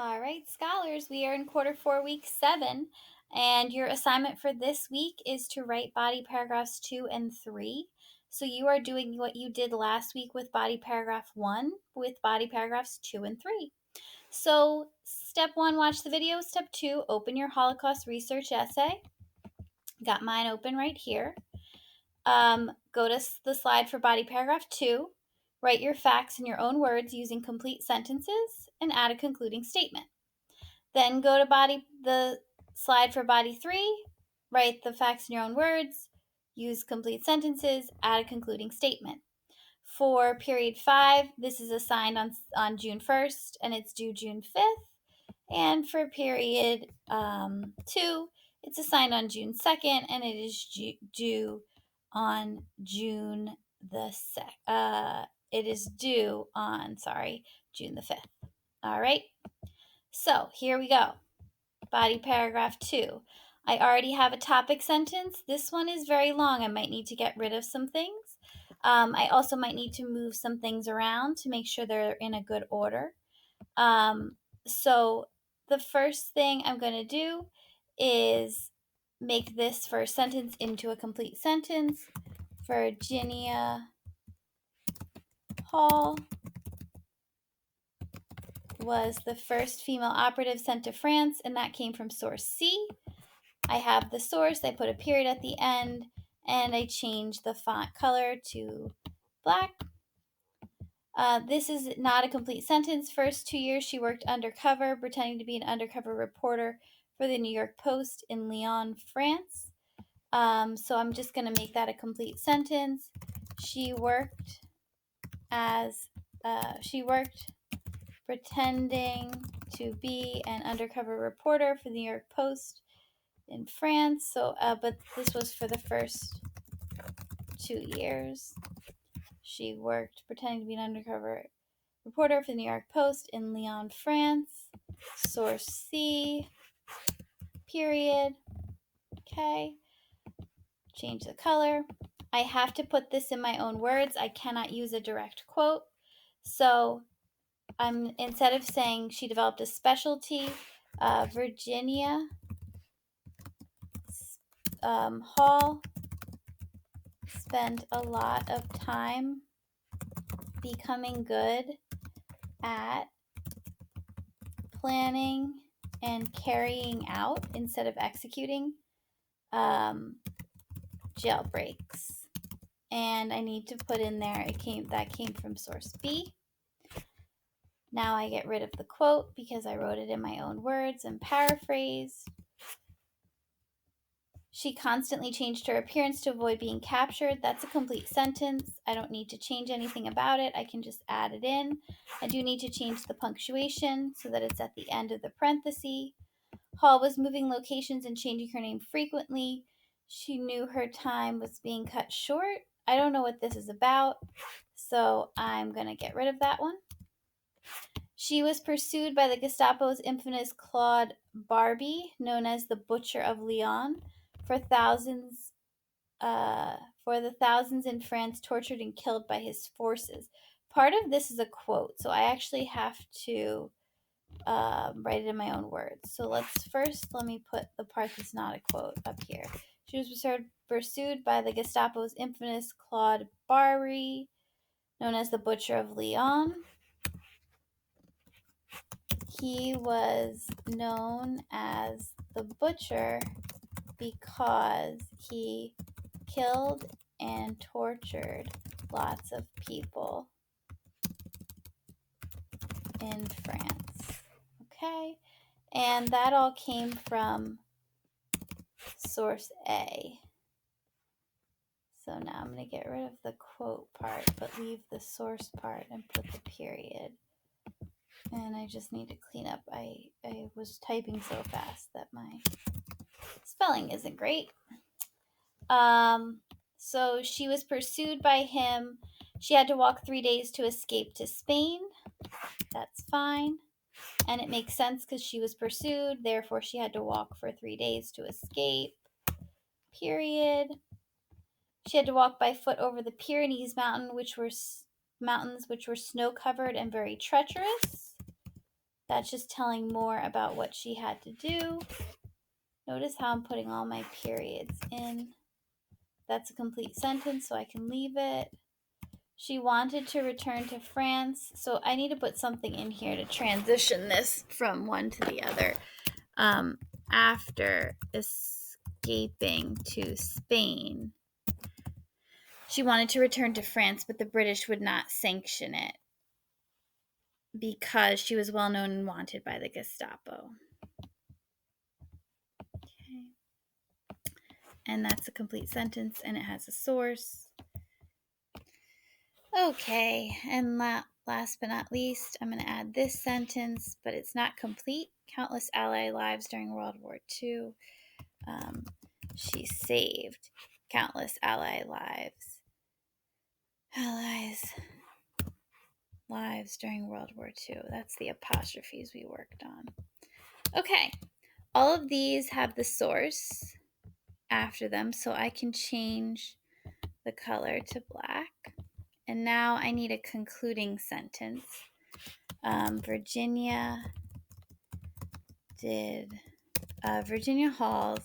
All right, scholars, we are in quarter four, week 7, and your assignment for this week is to write body paragraphs 2 and 3. So you are doing what you did last week with body paragraph 1 with body paragraphs 2 and 3. So step 1, watch the video. Step 2, open your Holocaust research essay. Got mine open right here. Go to the slide for body paragraph 2. Write your facts in your own words using complete sentences and add a concluding statement. Then go to the slide for body 3, write the facts in your own words, use complete sentences, add a concluding statement. For period 5, this is assigned on June 1st and it's due June 5th. And for period 2, it's assigned on June 2nd and it is due on June the it is due on, June the 5th. All right. So here we go. Body paragraph 2. I already have a topic sentence. This one is very long. I might need to get rid of some things. I also might need to move some things around to make sure they're in a good order. So the first thing I'm going to do is make this first sentence into a complete sentence. Virginia Hall was the first female operative sent to France, and that came from source C. I have the source, I put a period at the end, and I change the font color to black. This is not a complete sentence. First 2 years she worked undercover, pretending to be an undercover reporter for the New York Post in Lyon, France. So I'm just going to make that a complete sentence. She worked pretending to be an undercover reporter for the New York Post in France. So, but this was for the first 2 years. She worked pretending to be an undercover reporter for the New York Post in Lyon, France. Source C, period. Okay. Change the color. I have to put this in my own words. I cannot use a direct quote. So instead of saying she developed a specialty, Virginia Hall spent a lot of time becoming good at planning and carrying out instead of executing jailbreaks. And I need to put in there that came from source B. Now I get rid of the quote because I wrote it in my own words and paraphrased. She constantly changed her appearance to avoid being captured. That's a complete sentence. I don't need to change anything about it. I can just add it in. I do need to change the punctuation so that it's at the end of the parenthesis. Hall was moving locations and changing her name frequently. She knew her time was being cut short. I don't know what this is about, so I'm going to get rid of that one. She was pursued by the Gestapo's infamous Claude Barbie, known as the Butcher of Lyon, for the thousands in France tortured and killed by his forces. Part of this is a quote, so I actually have to write it in my own words. So let me put the part that's not a quote up here. She was pursued by the Gestapo's infamous Claude Barbie, known as the Butcher of Lyon. He was known as the Butcher because he killed and tortured lots of people in France. Okay, and that all came from source A. So now I'm going to get rid of the quote part, but leave the source part and put the period. And I just need to clean up. I was typing so fast that my spelling isn't great. So she was pursued by him. She had to walk 3 days to escape to Spain. That's fine. And it makes sense because she was pursued. Therefore, she had to walk for 3 days to escape. Period. She had to walk by foot over the Pyrenees mountains, which were snow-covered and very treacherous. That's just telling more about what she had to do. Notice how I'm putting all my periods in. That's a complete sentence, so I can leave it. She wanted to return to France, so I need to put something in here to transition this from one to the other. After escaping to Spain, she wanted to return to France, but the British would not sanction it because she was well known and wanted by the Gestapo. Okay. And that's a complete sentence, and it has a source. Okay, and last but not least, I'm going to add this sentence, but it's not complete. Countless Allied lives during World War II. She saved countless Allied lives. Allies' lives during World War II. That's the apostrophes we worked on. Okay, all of these have the source after them, so I can change the color to black. And now I need a concluding sentence. Virginia Hall's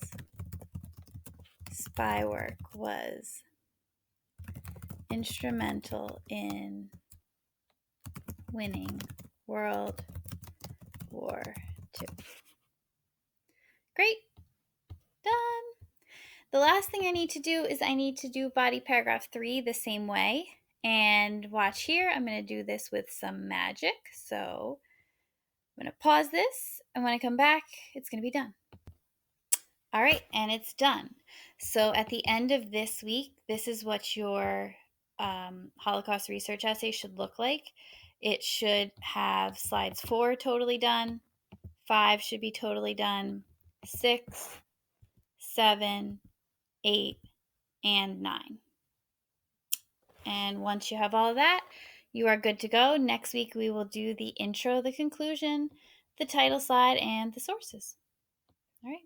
spy work was instrumental in winning World War II. Great. Done. The last thing I need to do is I need to do body paragraph 3 the same way. And watch here, I'm going to do this with some magic. So I'm going to pause this, and when I come back, it's going to be done. All right, and it's done. So at the end of this week, this is what your Holocaust research essay should look like. It should have slides 4 totally done, 5 should be totally done, 6, 7, 8, and 9. And once you have all of that, you are good to go. Next week, we will do the intro, the conclusion, the title slide, and the sources. All right.